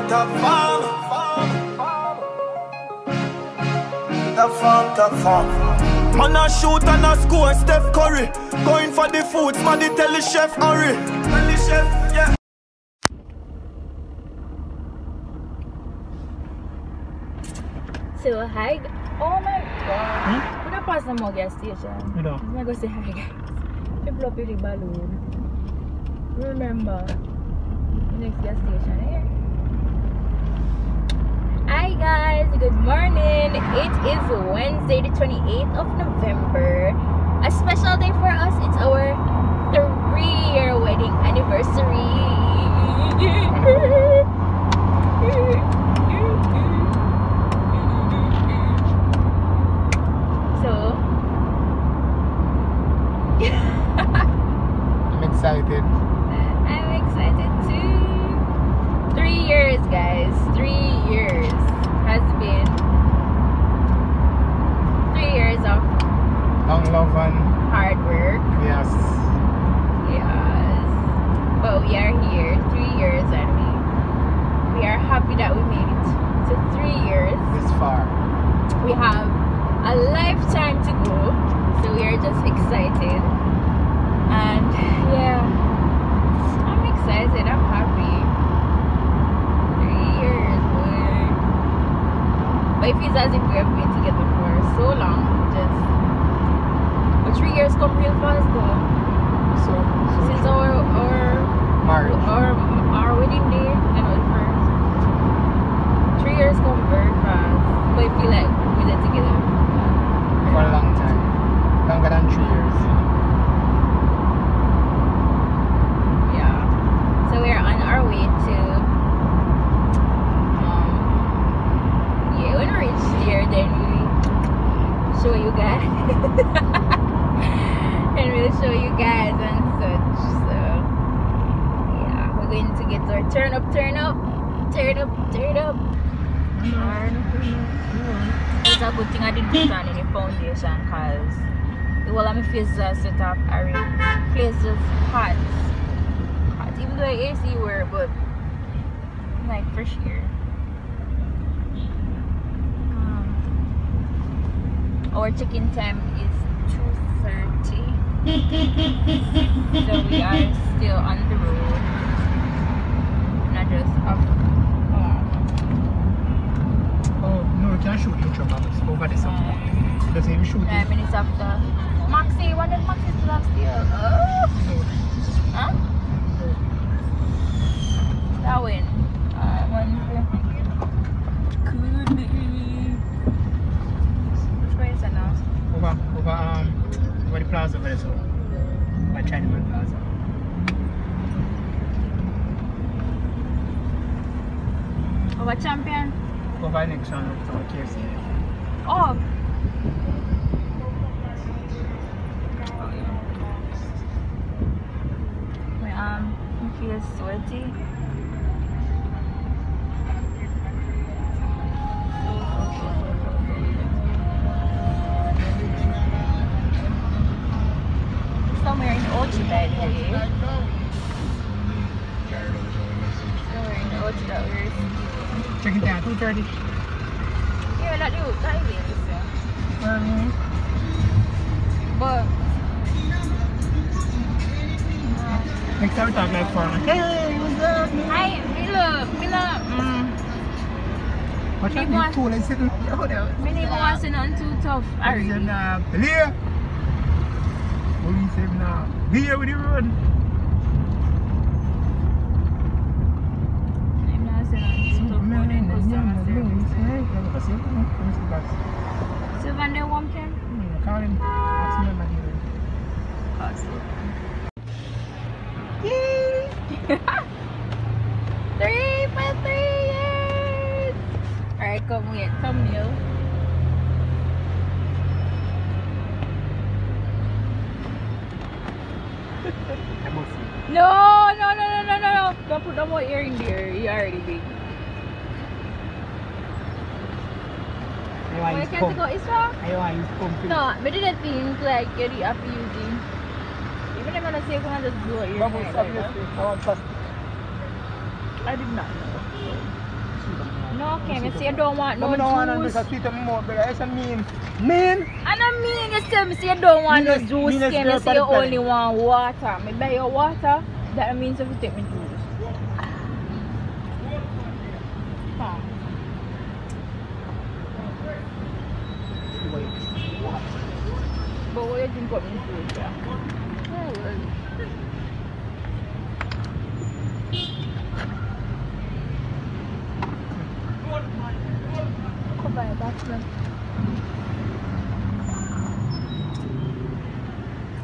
top farm. Top farm. Man a shoot and a score, Steph Curry. Going for the food, somebody tell the chef hurry. Tell the chef, yeah. So hi, oh my god. We don't pass the more gas station. You know. I'm gonna go say hi guys. People up with the balloon. Remember the next gas station here. Hi guys, good morning. It is Wednesday the 28th of November. A special day for us. It's our 3-year wedding anniversary. So I'm excited. I'm excited too. 3 years guys, 3 years has been 3 years of Long love and hard work. yes. Yes, but we are here 3 years and we are happy that we made it to 3 years. This far. We have a lifetime to go, so we are just excited. And yeah, I'm excited, I'm happy. 3 years, boy. But it feels as if we have been together for so long. But 3 years come real fast though. So Since our marriage. our wedding day, and our first 3 years come very fast. But I feel like we did together For a long time. Longer than 3 years. yeah. So we are on our way to yeah, when we reach here then we show you guys and we'll show you guys and such. So yeah, we're going to get our turn up. It's a good thing I didn't put on any foundation because the whole of my face is set up already. Place is hot. Even though I AC wear, but like fresh air. Our check-in time is 2:30. So we are still on the road. Not just up. Oh no, you can shoot intro maps over the summer. Doesn't even shoot 9 it. minutes after. Maxi, what did Maxi still have still? Oh. Huh? That win. Could be. Which way is it now? Over the plaza over there, so by Chinaman Plaza. Over Champion? Over next one up to KFC. Oh! I feel sweaty. Somewhere in Ocho, by the way. Somewhere in Ocho that we're Check it out, 2:30. yeah, that do timing. But Next time we talk like foreigner. Hey, what's up? I Mila What's Big that? one. Too late sitting. Oh, there. many was not too tough. I said, nah, Leah. What do you say now? Leah with the road. I'm not saying too tough for them customer service. Sylvan, they want him? Call him. Ask him about Yay! 3 for 3 years! Alright, come here, thumbnail. No! Don't put no more ear in there. You're already big. Why can't you go extra? I want use pump. No, I didn't think like you're the happy using. Even if I'm gonna say, I'm gonna just blow your hair. I want plastic. I did not know. No, Kim, you say you don't want no I don't want to juice. make a sweet and more, but that's a mean. Mean? And I mean, you say you don't want no Meanest- juice, meanest Kim. girl You say on you the planet. only want water. Me buy your water, that means if you take me juice. Huh. But what you drink up me juice, yeah? Come by back, man.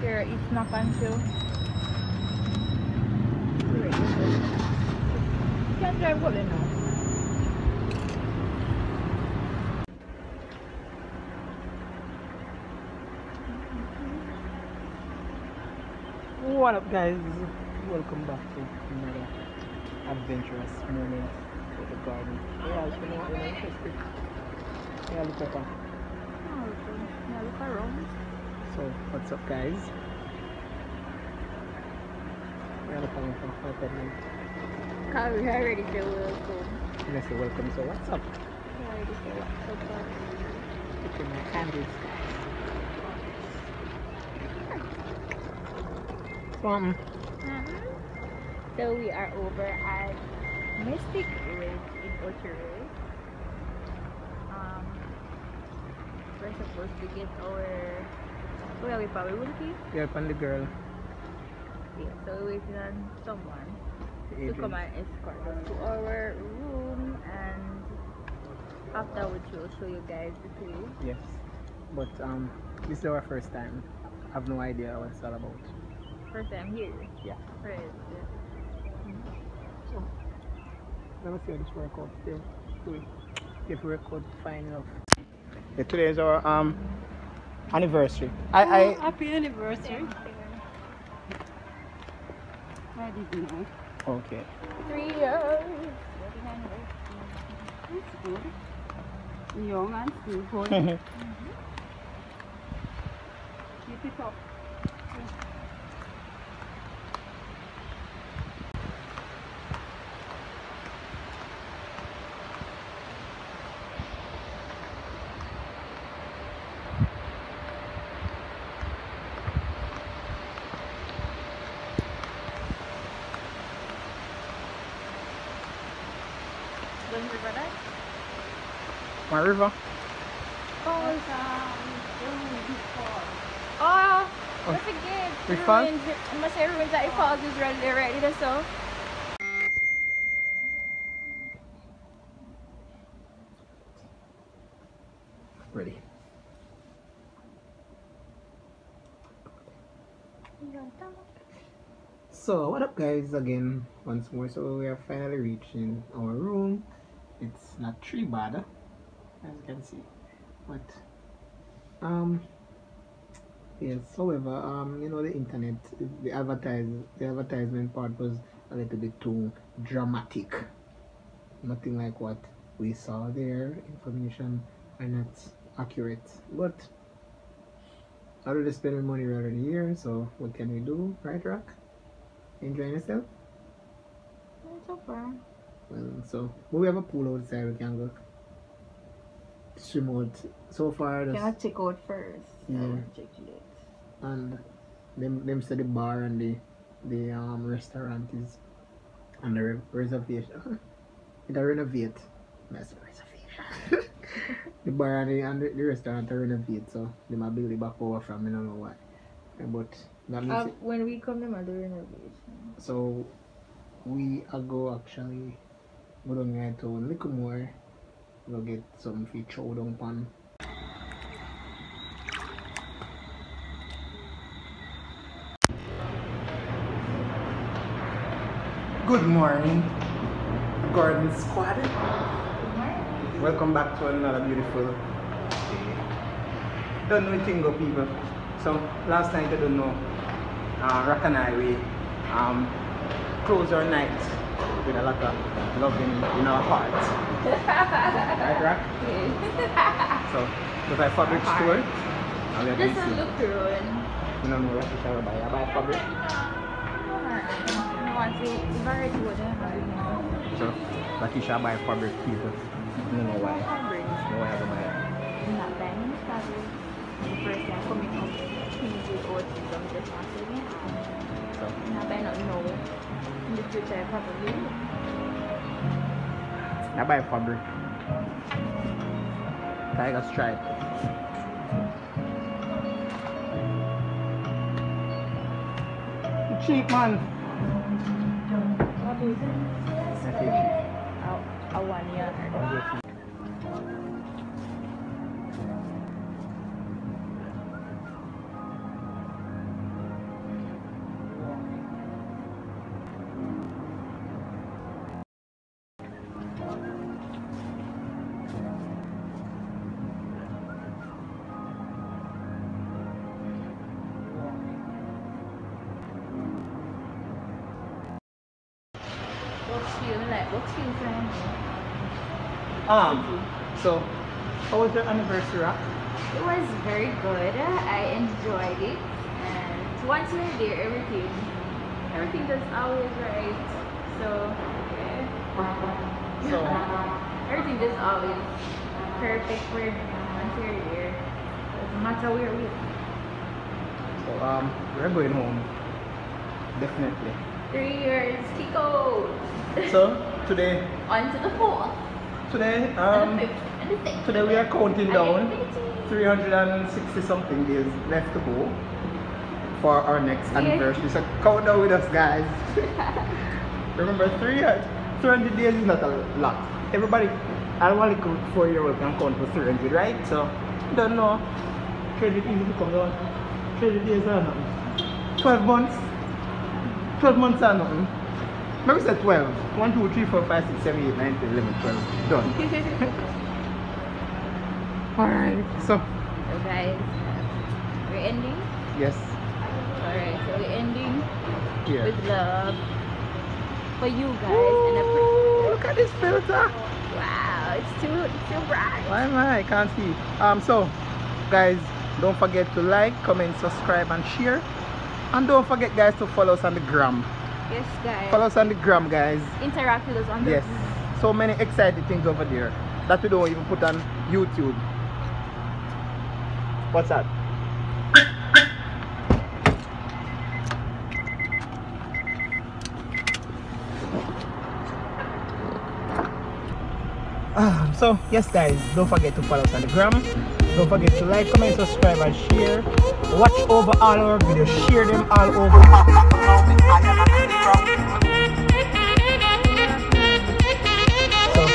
Here, eat snack and chill. You can't drive good enough. What up, guys? Welcome back to another adventurous moment at the garden. Yeah, you know, interesting. Yeah, look at that. Yeah, look around. So, what's up, guys? Yeah, look around for 5 minutes. Cause we already say welcome. Let's say welcome. So, what's up? We already say what's up. Look at my candles, guys. So we are over at Mystic Ridge in Ocho Rios. We're supposed to get our... Where are we probably waiting? You're upon the girl. Yeah, so we're waiting on someone to Adrian. come and escort us to our room, and after which we'll show you guys the place. Yes. But this is our first time. I have no idea what it's all about. First time here. Yeah. Right. So, let me see how this workout still. If we record fine enough. Yeah, today is our anniversary. Happy anniversary. I didn't know. Okay. 3 years. That's good. Young and still good. Keep it up. My river. Oh, what's the game? We fall? I must say ruins that it falls is ready to so. Ready. So what up, guys, again once more. So we are finally reaching our room. It's not too bad, as you can see, but yes, however, you know, the internet, the advertisement part was a little bit too dramatic. Nothing like what we saw there. Information are not accurate, but I already spent my money already here, so what can we do, right, Rock? Enjoying yourself? It's okay. Well, so we have a pool outside. We can go swim out. So far, Can I check out first? Yeah. Check it. And them say the bar and the restaurant is under reservation. It a renovate. That's reservation. The bar and the restaurant are renovate, so they might build it back over from. I don't know why. But that means When we come, them are the renovation. so we are go actually go down there to a little more. We'll get some fish throw down pan. Good morning, Gordonz squad. Welcome back to another beautiful day. Don't know anything, go people. So last night I don't know. Rock and I we close our night with a lot of love in our hearts. Right, Rock? So, but I fabric store. And we are going Just to see. look through and You don't know what you shall buy. I buy fabric. no, I see it's very good. So, like you shall buy fabric people. No, no, why? Fabric. No, why have my Not buying fabric. The first time coming out, things with oats, so I'm just not selling it. so. Not buying nothing now. In the future, I probably will. I buy fabric. Tiger stripe. Cheap man. What is it? Okay. A 1 year. What's you saying? So how was your anniversary, Rock? It was very good. I enjoyed it. And once you're there, everything is always right. So, yeah. So Everything is always perfect for me once you're there. Doesn't matter where we are. so we're going home. Definitely. 3 years, Kiko. So today On to the 4th, today and the 5th, and the 6th. today we are counting down Infinity. 360 something days left to go for our next anniversary. So count down with us, guys. Remember, 300 days is not a lot. Everybody, I want to 4-year-old can count for 300, right? So don't know. Credit easy to come down. 300 days are nothing. 12 months. 12 months are nothing. Maybe say 12. 1, 2, 3, 4, 5, 6, 7, 8, 9, 10, 11, 12. Done. Alright, so. So guys, we're ending. Yes. Alright, so we're ending Here. with love for you guys. And a Look at this filter. wow, it's too bright. Why am I? I can't see. So, guys, don't forget to like, comment, subscribe, and share. And don't forget, guys, to follow us on the gram. Yes, guys. Follow us on the gram, guys. Interact with us on the Yes. So many exciting things over there that we don't even put on YouTube. What's that? So yes, guys, don't forget to follow us on the gram. Don't forget to like, comment, subscribe, and share. Watch over all our videos. Share them all over. So,